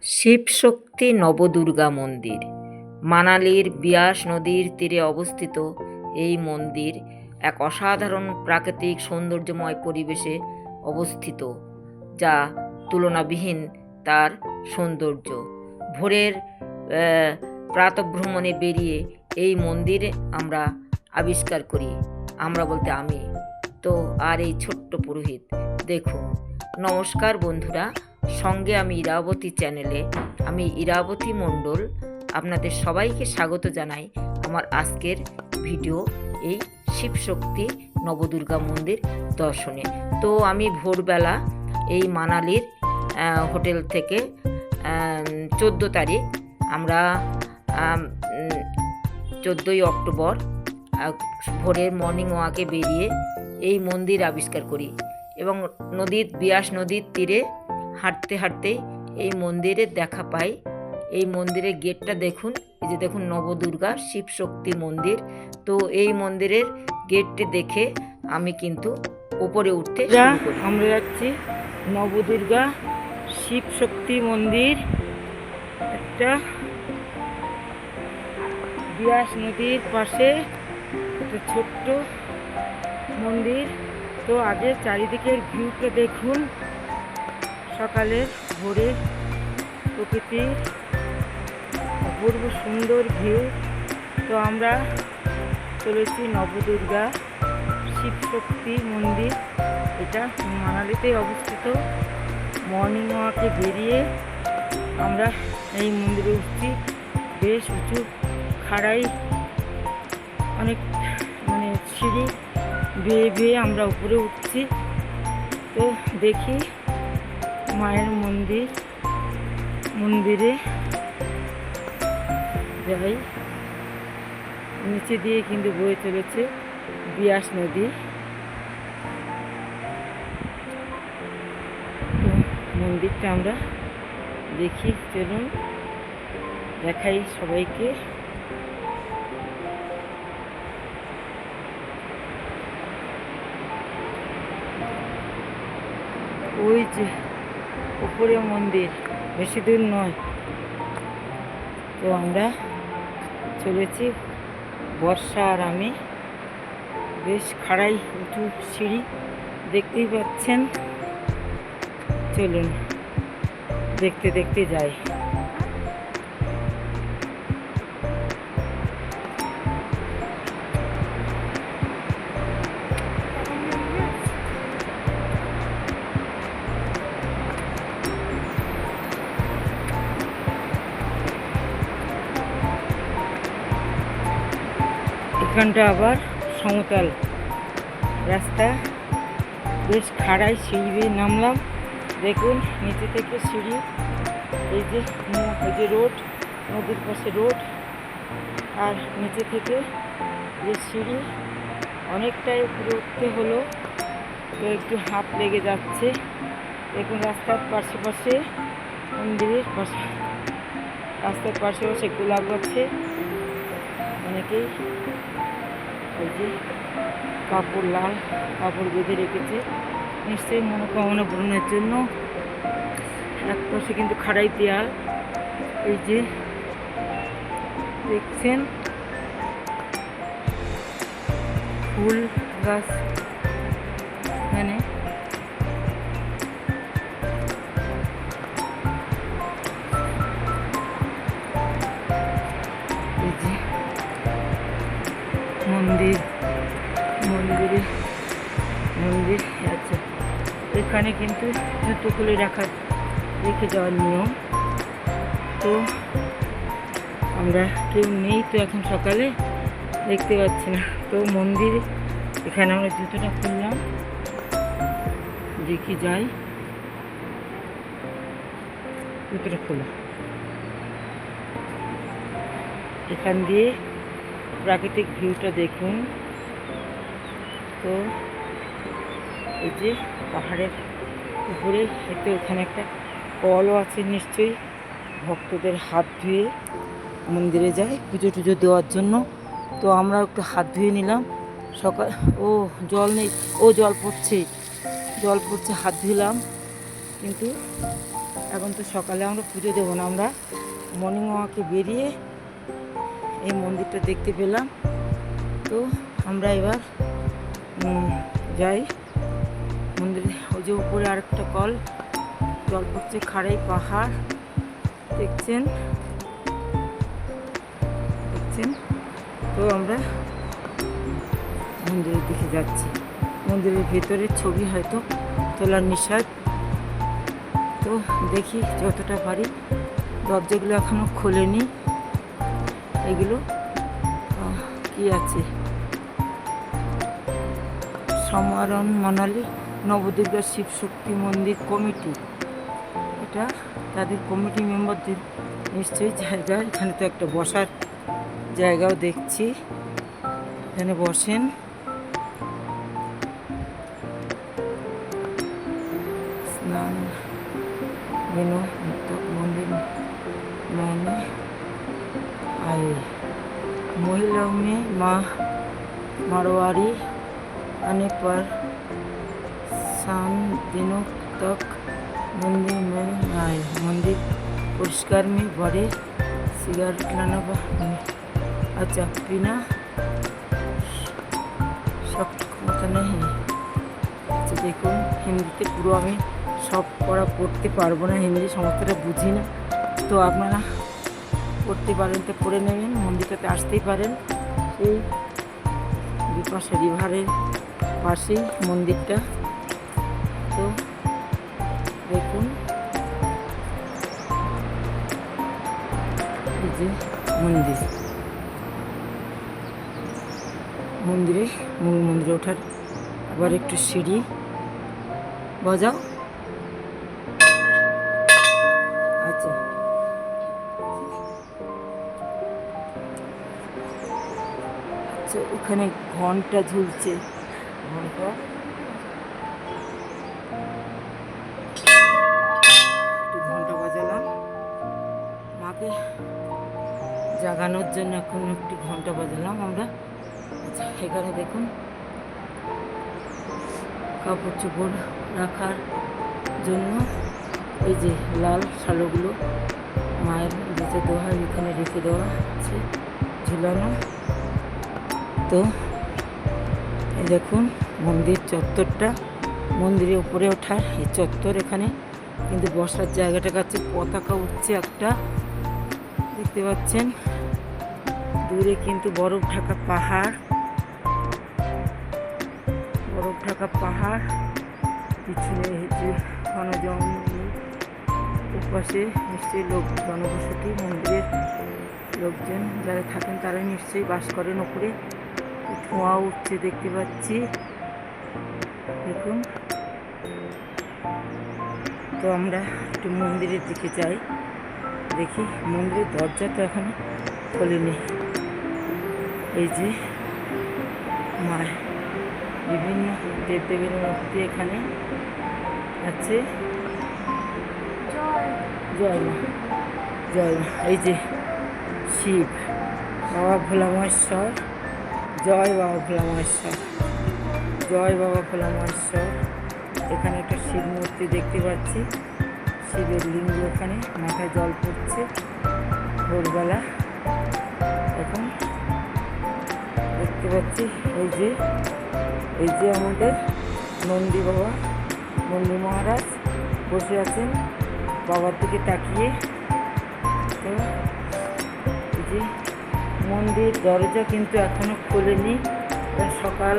শিবশক্তি নবদুর্গা মন্দির মানালির বিয়াস নদীর তীরে অবস্থিত। এই মন্দির এক অসাধারণ প্রাকৃতিক সৌন্দর্যময় পরিবেশে অবস্থিত, যা তুলনাবিহীন তার সৌন্দর্য। ভোরের প্রাতঃভ্রমণে বেরিয়ে এই মন্দিরে আমরা আবিষ্কার করি, আমরা বলতে আমি তো, আর এই ছোট্ট পুরোহিত দেখুন। নমস্কার বন্ধুরা, সঙ্গে আমি ইরাবতী চ্যানেলে, আমি ইরাবতী মণ্ডল আপনাদের সবাইকে স্বাগত জানাই আমার আজকের ভিডিও এই শিবশক্তি নবদুর্গা মন্দির দর্শনে। তো আমি ভোরবেলা এই মানালির হোটেল থেকে 14 তারিখ আমরা 14ই অক্টোবর ভোরের মর্নিং ওয়াকে বেরিয়ে এই মন্দির আবিষ্কার করি এবং বিয়াস নদীর তীরে হাঁটতে হাঁটতেই এই মন্দিরের দেখা পাই। এই মন্দিরের গেটটা দেখুন, এই যে দেখুন নবদুর্গা শিবশক্তি মন্দির। তো এই মন্দিরের গেটটি দেখে আমি কিন্তু উপরে উঠতে শুরু করি। আমরা যাচ্ছি নবদুর্গা শিবশক্তি মন্দির, একটা বিয়াস নদীর পাশে একটা ছোট্ট মন্দির। তো আগে চারিদিকের ভিউটা দেখুন, সকালের ভোরের প্রকৃতির অপূর্ব সুন্দর ভিউ। তো আমরা চলেছি নবদুর্গা শিবশক্তি মন্দির, এটা মানালিতেই অবস্থিত। মর্নিং ওয়াকে বেরিয়ে আমরা এই মন্দিরে উঠছি। বেশ উঁচু খাড়াই, অনেক সিঁড়ি বেয়ে বেয়ে আমরা উপরে উঠছি। তো দেখি মায়ের মন্দিরে যাই। নিচে দিয়ে কিন্তু বয়ে চলেছে বিয়াস নদী। তো মন্দিরটা আমরা দেখি, চলুন দেখাই সবাইকে। ওই যে উপরে মন্দির, বেশি দূর নয়। তো আমরা চলেছি, বর্ষা আর আমি। বেশ খাড়াই উঁচু সিঁড়ি দেখতেই পাচ্ছেন। চলুন দেখতে দেখতে যাই। এখানটা আবার সমতল রাস্তা, বেশ খাড়াই সিঁড়ি বেয়ে নামলাম। দেখুন নিচে থেকে সিঁড়ি, এই যে রোড, নদীর পাশে রোড, আর নিচে থেকে যে সিঁড়ি, অনেকটাই উপরে উঠতে হলো। তো একটু হাত লেগে যাচ্ছে। দেখুন রাস্তার পাশে পাশে, মন্দিরের পাশে, রাস্তার পাশে পাশে গোলাপ আছে। অনেকেই ওই যে কাপড়, লাল কাপড় বেঁধে রেখেছে, নিশ্চয়ই মনোকামনা পূরণের জন্য। এক পাশে কিন্তু খাড়াই দেয়াল, এই যে দেখছেন ফুল গাছ এখানে। এই যে মন্দির আছে। এখানে কিন্তু জুতো খুলে রেখে যাওয়ার নিয়ম। তো আমরা কেউ নেই তো এখন সকালে, দেখতে পাচ্ছি না। তো মন্দির, এখানে আমরা জুতোটা খুললাম, দেখি যাই। জুতোটা খোলা, এখান দিয়ে প্রাকৃতিক ভিউটা দেখুন। তো এই যে পাহাড়ের উপরে, এতে ওখানে একটা কলও আছে, নিশ্চয়ই ভক্তদের হাত ধুয়ে মন্দিরে যায় পুজো টুজো দেওয়ার জন্য। তো আমরা একটু হাত ধুয়ে নিলাম সকাল। জল নেই, জল পড়ছে, হাত ধুলাম, কিন্তু এখন তো সকালে আমরা পুজো দেবো না, আমরা মর্নিং ওয়াকে বেরিয়ে এই মন্দিরটা দেখতে পেলাম। তো আমরা এবার যাই মন্দিরে। ওই যে উপরে আরেকটা কল জল পড়ছে, খাড়াই পাহাড় দেখছেন। তো আমরা মন্দিরের দিকে যাচ্ছি। মন্দিরের ভেতরের ছবি হয়তো তোলার নিষেধ, তো দেখি যতটা পারি। দরজাগুলো এখনও খোলেনি। এগুলো কি আছে, সমারণ মানালি নবদুর্গা শিব শক্তি মন্দির কমিটি, এটা তাদের কমিটি মেম্বারদের নিশ্চয়ই জায়গা। এখানে তো একটা বসার জায়গাও দেখছি, এখানে বসেন। স্নান मंदिर मैंने आए महिलाओं में माँ मारवाड़ी आने पर 7 दिनों तक मंदिर में आए। मंदिर पुरस्कार में बड़े सिगारेट लाना अच्छा पीना সক্ষমতা নেই। আচ্ছা দেখুন, হিন্দিতে পুরো আমি সব পড়তে পারবো না, হিন্দি সমস্তটা বুঝি না। তো আপনারা পড়তে পারেন তো পড়ে নেবেন, মন্দিরটাতে আসতেই পারেন। এই বিপাশা রিভারের পাশেই মন্দিরটা। তো দেখুন এই যে মন্দিরে মূল মন্দিরে ওঠার আবার একটু সিঁড়ি বাজাও। আচ্ছা আচ্ছা, ওখানে ঘন্টা ঝুলছে, ঘন্টা ঘন্টা বাজালাম মাকে জাগানোর জন্য। এখন একটু ঘন্টা বাজালাম আমরা। আচ্ছা এখানে দেখুন কাপড় চোপড় রাখার জন্য এই যে লাল শালোগুলো মায়ের যেতে দেওয়া হয়, এখানে রেখে দেওয়া আছে ঝুলানো। তো এই দেখুন মন্দির চত্বরটা, মন্দিরের উপরে ওঠার এই চত্বর। এখানে কিন্তু বসার জায়গাটা কাছে পতাকা উঠছে একটা, দেখতে পাচ্ছেন। দূরে কিন্তু বরফ ঢাকা পাহাড়, পিছনে ঘন জঙ্গল, ওপাশে নিশ্চয়ই জনবসতি। মন্দিরের লোকজন যারা থাকেন তারা নিশ্চয়ই বাস করেন। ওপরে ধোঁয়া উঠছে দেখতে পাচ্ছি, দেখুন। তো আমরা একটু মন্দিরের দিকে যাই, দেখি। মন্দিরের দরজা তো এখন খোলেনি। এই যে মায়ের বিভিন্ন দেবদেবীর মূর্তি এখানে আছে। জয় মা, জয় মা। এই যে শিব, বাবা ভোলা মহেশ্বর, জয় বাবা ভোলা মহেশ্বর, জয় বাবা ভোলা মহেশ্বর। এখানে একটা শিব মূর্তি দেখতে পাচ্ছি, শিবের লিঙ্গ। এখানে মাথায় জল পড়ছে ভোরবেলা। এখন দেখতে পাচ্ছি এই যে আমাদের নন্দী বাবা, নন্দী মহারাজ বসে আছেন বাবার দিকে তাকিয়ে। তো এই যে মন্দির দরজা কিন্তু এখনও খোলেনি। সকাল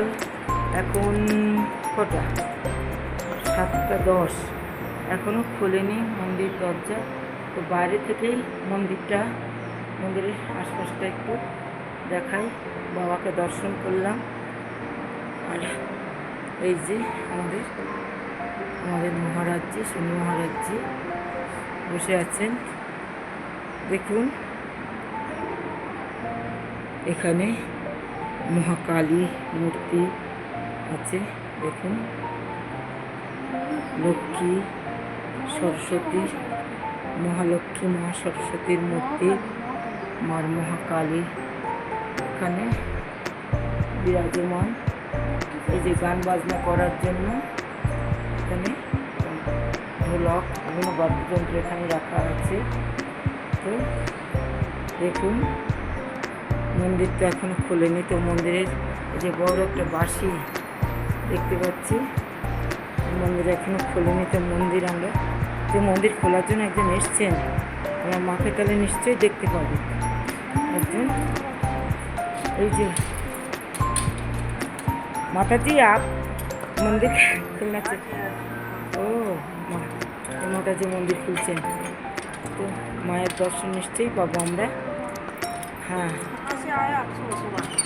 এখন কটা, 7:10, এখনও খোলেনি মন্দির দরজা। তো বাইরে থেকেই মন্দিরের আশপাশটা একটু দেখাই। বাবাকে দর্শন করলাম। আর এই যে আমাদের মহারাজজি, শনি মহারাজজি বসে আছেন, দেখুন। এখানে মহাকালী মূর্তি আছে, দেখুন। লক্ষ্মী সরস্বতী, মহালক্ষ্মী মহা সরস্বতীর মূর্তি, মার মহাকালী এখানে বিরাজমান। এই যে গান বাজনা করার জন্য এখানে ঢোলক বিভিন্ন বাদ্যযন্ত্র এখানে রাখা আছে। তো দেখুন, মন্দিরটা এখনো খোলেনি। তো মন্দিরের এই যে বড় একটা বাঁশি দেখতে পাচ্ছি, মন্দির এখনো খোলেনি। তো মন্দির আমরা যে মন্দির খোলার জন্য একজন এসছেন, আমার মাকে তাহলে নিশ্চয়ই দেখতে পাবো একজন। এই যে মাতাজি আপ মন্দির খুলনা, ও মাতাজি মন্দির খুলছেন। তো মায়ের দর্শন নিশ্চয়ই পাবো আমরা। हाँ,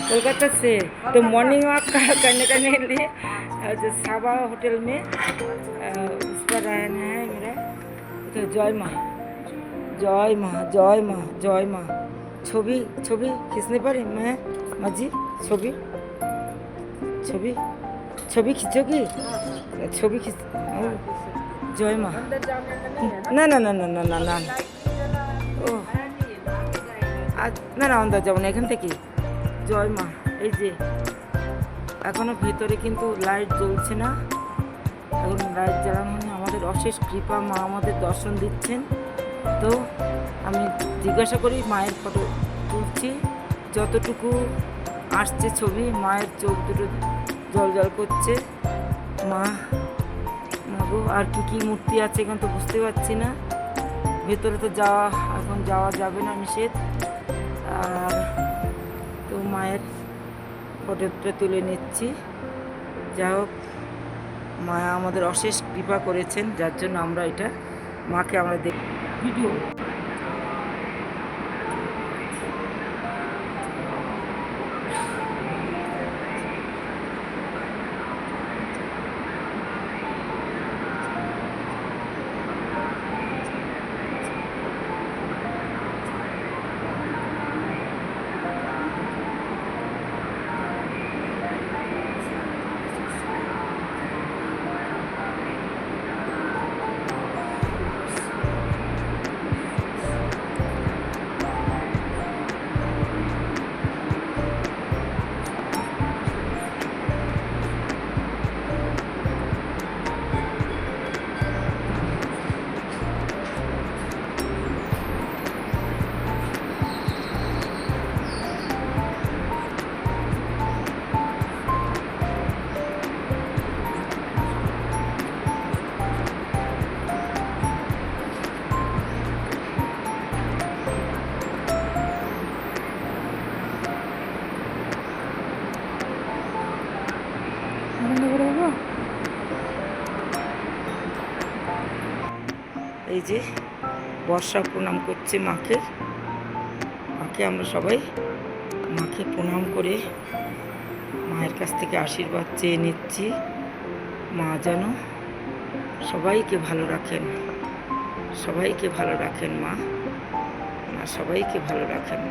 कोलकाता से। तो मॉर्निंग वॉक करने के लिए जो साबा होटल में उस पर रहना है मेरा। तो जय माँ जय माँ जय माँ जय माँ। छवि छवि खींचने पर मैं माजी छवि छवि छवि खींचोगी? छवि खींच। जय माँ। ना ना ना ना ना ना ना ও না না অন্ধ যাবো না এখান থেকে। জয় মা। এই যে এখনো ভেতরে কিন্তু লাইট জ্বলছে না, এখন লাইট জ্বালানো হয়নি। আমাদের অশেষ কৃপা, মা আমাদের দর্শন দিচ্ছেন। তো আমি জিজ্ঞাসা করি, মায়ের ফটো তুলছি, যতটুকু আসছে ছবি, মায়ের চোখ দুটো জল জল করছে। মা মাগো, আর কি মূর্তি আছে এখন তো বুঝতে পারছি না। ভেতরে তো এখন যাওয়া যাবে না, নিষেধ। আর তো মায়ের ফটোটা তুলে নিচ্ছি। যা হোক, মা আমাদের অশেষ কৃপা করেছেন, যার জন্য আমরা এটা মাকে আমরা ভিডিও এই যে বর্ষা প্রণাম করছে মাকে। আমরা সবাই মাকে প্রণাম করে মায়ের কাছ থেকে আশীর্বাদ চেয়ে নিচ্ছি। মা যেন সবাইকে ভালো রাখেন, সবাইকে ভালো রাখেন। মা সবাইকে ভালো রাখেন।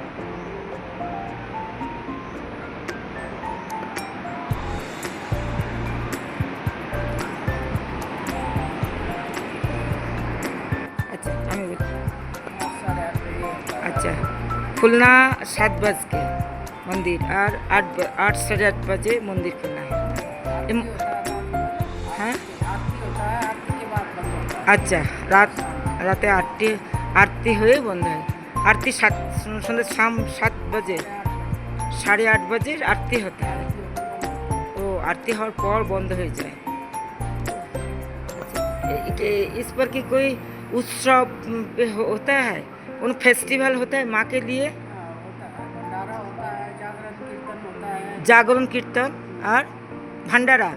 अच्छा, खुलना 7 बज के मंदिर, और 8 साढ़े 8 बजे मंदिर खुलना है। हाँ, अच्छा, राते आरती हुए बंद है। आरती शाम 7 बजे 8:30 बजे आरती होता है। वो आरती होने पर बंद हो जाए। इस पर की कोई उत्सव होता है, उन फेस्टिवल होता है माँ के लिए? जागरण कीर्तन और भंडारा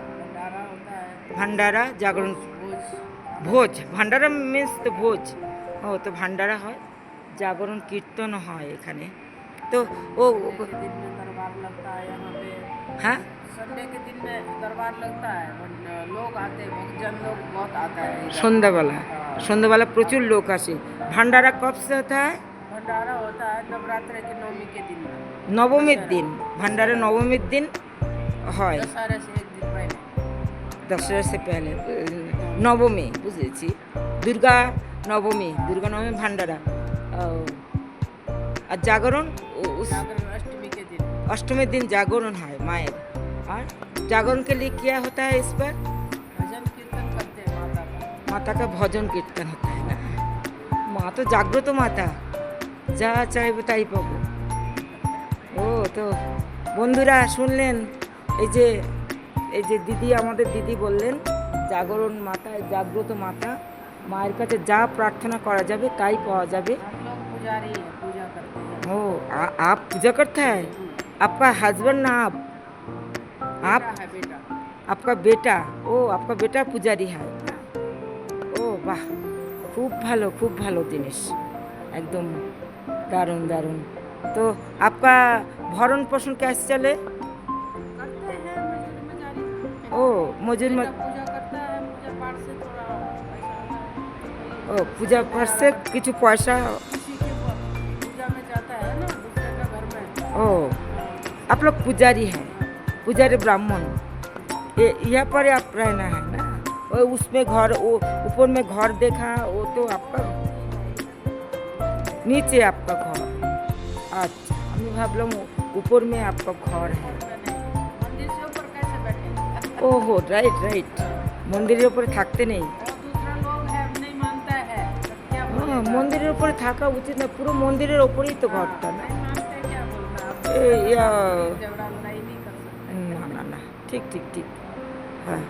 भंडारा जागरण भोज। भंडारा मीन्स तो भोज। ও তো ভান্ডারা হয়, জাগরণ কীর্তন হয় এখানে। तो वो हाँ, संडे के दिन में दरबार लगता है, लोग आते हैं, भक्तजन लोग बहुत आता है। সন্ধ্যাবেলা প্রচুর লোক আসে। ভান্ডারা কব সে হতা है? भंडारा होता है नवरात्रि के नवमी के दिन में। নবমীর দিন, ভান্ডারা নবমীর দিন হয়। दशहरा से एक दिन पहले। দশরা সে পেলে নবমী, বুঝেছি। দুর্গা নবমী ভান্ডারা। আর জাগরণ जागरण अष्टमी के दिन। অষ্টমীর দিন জাগরণ হয় মায়ের। আর জাগরণ के लिए क्या होता है इस पर? भजन कीर्तन करते हैं माता का। माता का भजन कीर्तन होता है ना। माँ तो जागृत माता, যা চাইবে তাই পাবো। ও তো বন্ধুরা শুনলেন, এই যে দিদি, আমাদের দিদি বললেন জাগরণ মাতা, জাগ্রত মাতা, মায়ের কাছে যা প্রার্থনা করা যাবে তাই পাওয়া যাবে। हम लोग पुजारी हैं, पूजा करते हैं। ओ आप पूजा करते हैं? आपका हस्बैंड ना आप बेटा है बेटा। आपका बेटा? ओ आपका बेटा पुजारी है। ও বাহ, খুব ভালো জিনিস, একদম দারুণ দারুণ। তো आपका भरण पोषण कैसे चले? करते हैं मजदूरी मजारी। ओ मजूर बेटा पूजा करता है, पूजा पाठ से थोड़ा पैसा आता है। ओ पूजा पाठ से कुछ पैसा। किसी के पूजा में जाता है ना, दूसरे का घर में। ओ आप लोग पुजारी हैं, पुजारी ब्राह्मण, यहाँ पर आप रहना है ना। वो उसमें घर, वो ऊपर में घर देखा, वो तो आपका नीचे आपका घर। अच्छा, আমি ভাবলাম ऊपर में आपका घर है। मंदिर से ऊपर कैसे बैठे? ओहो राइट, मंदिर ऊपर থাকতে নেই। और दूसरा लोग है नहीं मानता है, तो क्या हाँ, बोलेगा? मंदिर ऊपर থাকা উচিত না, পুরো মন্দিরের ওপরেই তো ঘরটা না। नहीं मानते क्या बोलना आप? या झगड़ा लड़ाई नहीं कर सकते। ना ठीक हाँ।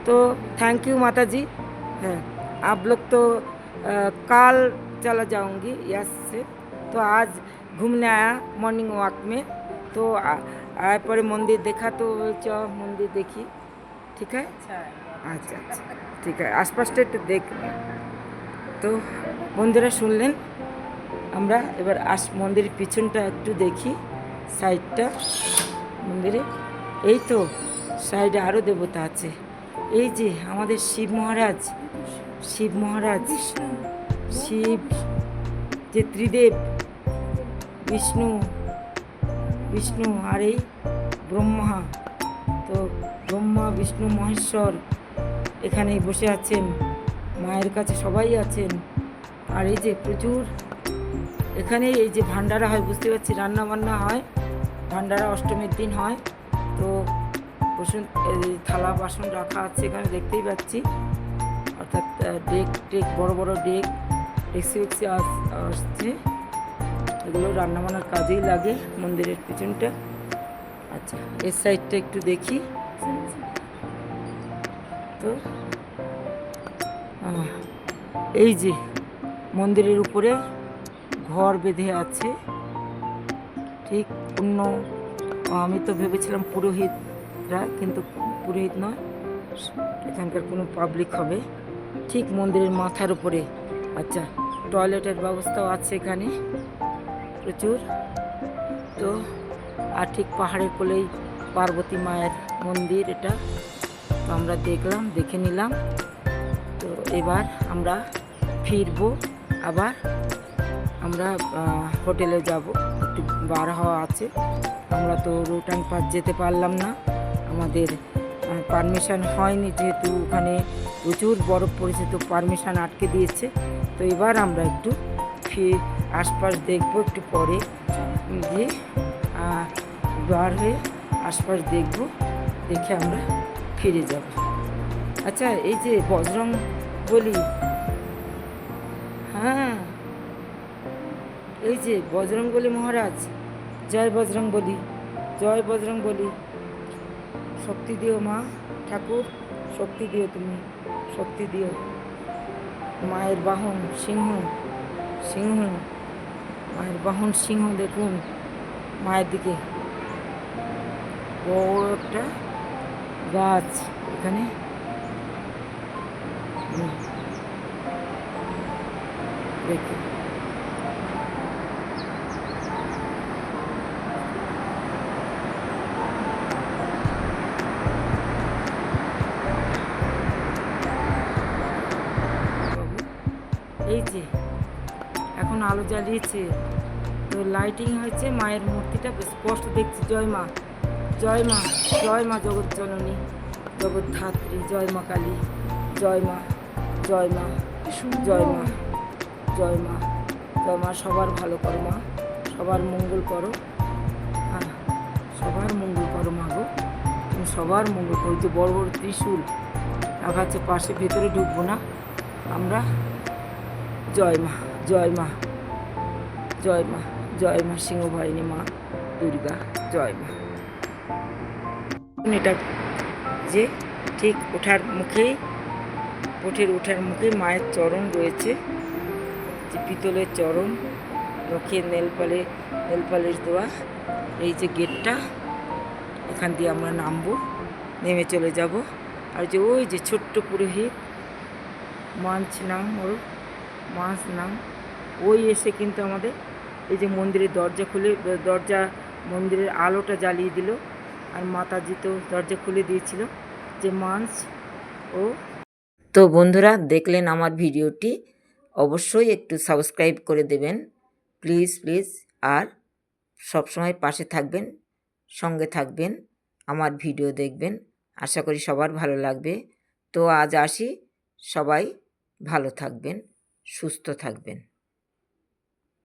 तो थैंक यू माता जी। हाँ, आप लोग तो कल चला जाऊंगी यस से। तो आज घूमने आया मॉर्निंग वॉक में, तो आए पर मंदिर देखा, तो चलो मंदिर देखी, ठीक है। अच्छा है। আচ্ছা ঠিক আছে, আশপাশটা একটু দেখ। তো বন্ধুরা শুনলেন, আমরা এবার মন্দিরের পিছনটা একটু দেখি, সাইডটা মন্দিরে। এই তো সাইডে আরও দেবতা আছে। এই যে আমাদের শিব মহারাজ, শিব যে ত্রিদেব, বিষ্ণু আর এই ব্রহ্মা, তো ব্রহ্মা বিষ্ণু মহেশ্বর এখানেই বসে আছেন, মায়ের কাছে সবাই আছেন। আর এই যে প্রচুর এখানে এই যে ভান্ডারা হয়, বুঝতে পারছি রান্না বান্না হয়, ভান্ডারা অষ্টমীর দিন হয়। তো বসুন, এই থালা বাসন রাখা আছে এখানে দেখতেই পাচ্ছি, অর্থাৎ ডেক বড় বড় ডেকসি আসছে, এগুলো রান্নাবান্নার কাজেই লাগে মন্দিরের পিছনটা। আচ্ছা, এর সাইডটা একটু দেখি। তো এই যে মন্দিরের উপরে ঘর বেঁধে আছে, ঠিক অন্য, আমি তো ভেবেছিলাম পুরোহিতরা, কিন্তু পুরোহিত নয়, এখানকার কোনো পাবলিক হবে, ঠিক মন্দিরের মাথার উপরে। আচ্ছা, টয়লেটের ব্যবস্থাও আছে এখানে প্রচুর। তো আর ঠিক পাহাড়ের কোলেই পার্বতী মায়ের মন্দির এটা। তো আমরা দেখে নিলাম। তো এবার আমরা ফিরবো, আবার আমরা হোটেলে যাব, একটু বার হওয়া আছে। আমরা তো রোটাং পাস যেতে পারলাম না, আমাদের পারমিশন হয়নি, যেহেতু ওখানে প্রচুর বরফ পড়েছে, তো পারমিশন আটকে দিয়েছে। তো এবার আমরা একটু আশপাশ দেখবো, একটু পরে গিয়ে বার হয়ে আশপাশ দেখবো, দেখে আমরা ফিরে যাব। আচ্ছা, এই যে বজরং বলি, হ্যাঁ এই যে বজরং বলি মহারাজ, জয় বজরং বলি, জয় বজরং বলি। শক্তি দিও মা ঠাকুর, শক্তি দিও, তুমি শক্তি দিও। মায়ের বাহন সিংহ, মায়ের বাহন সিংহ, দেখুন মায়ের দিকে বড় একটা গাছ এখানে। দেখুন এই যে এখন আলো জ্বালিয়েছে, তো লাইটিং হয়েছে, মায়ের মূর্তিটা স্পষ্ট দেখছি। জয় মা, জয় মা, জয় মা জগৎ জননী, জগদ্ধাত্রী, জয় মা কালী, জয় মা, জয় মা, জয় মা, জয় মা, জয় মা। সবার ভালো করো মা, সবার মঙ্গল করো, হ্যাঁ সবার মঙ্গল করো মা গো, তুমি সবার মঙ্গল করো। যে বড় বড় ত্রিশূল রাখা আছে পাশে, ভেতরে ঢুকবো না, আমরা জয় মা, জয় মা, জয় মা, জয় মা সিংহবাহিনী মা দুর্গা, জয় মা। এটা যে ঠিক ওঠার মুখেই ওঠার মুখে মায়ের চরণ রয়েছে, যে পিতলের চরণ, নখের নেলপালিশ দেওয়া। এই যে গেটটা, এখান দিয়ে আমরা নামবো, নেমে চলে যাব। আর যে ওই যে ছোট্ট পুরোহিত মাছ নাম ওই এসে কিন্তু আমাদের এই যে মন্দিরের মন্দিরের আলোটা জ্বালিয়ে দিল। আর মাতাজি তো দরজা খুলে দিয়েছিল যে মাছ ও। তো বন্ধুরা, দেখলেন আমার ভিডিওটি, অবশ্যই একটু সাবস্ক্রাইব করে দেবেন প্লিজ প্লিজ। আর সবসময় পাশে থাকবেন, সঙ্গে থাকবেন, আমার ভিডিও দেখবেন। আশা করি সবার ভালো লাগবে। তো আজ আসি, সবাই ভালো থাকবেন, সুস্থ থাকবেন।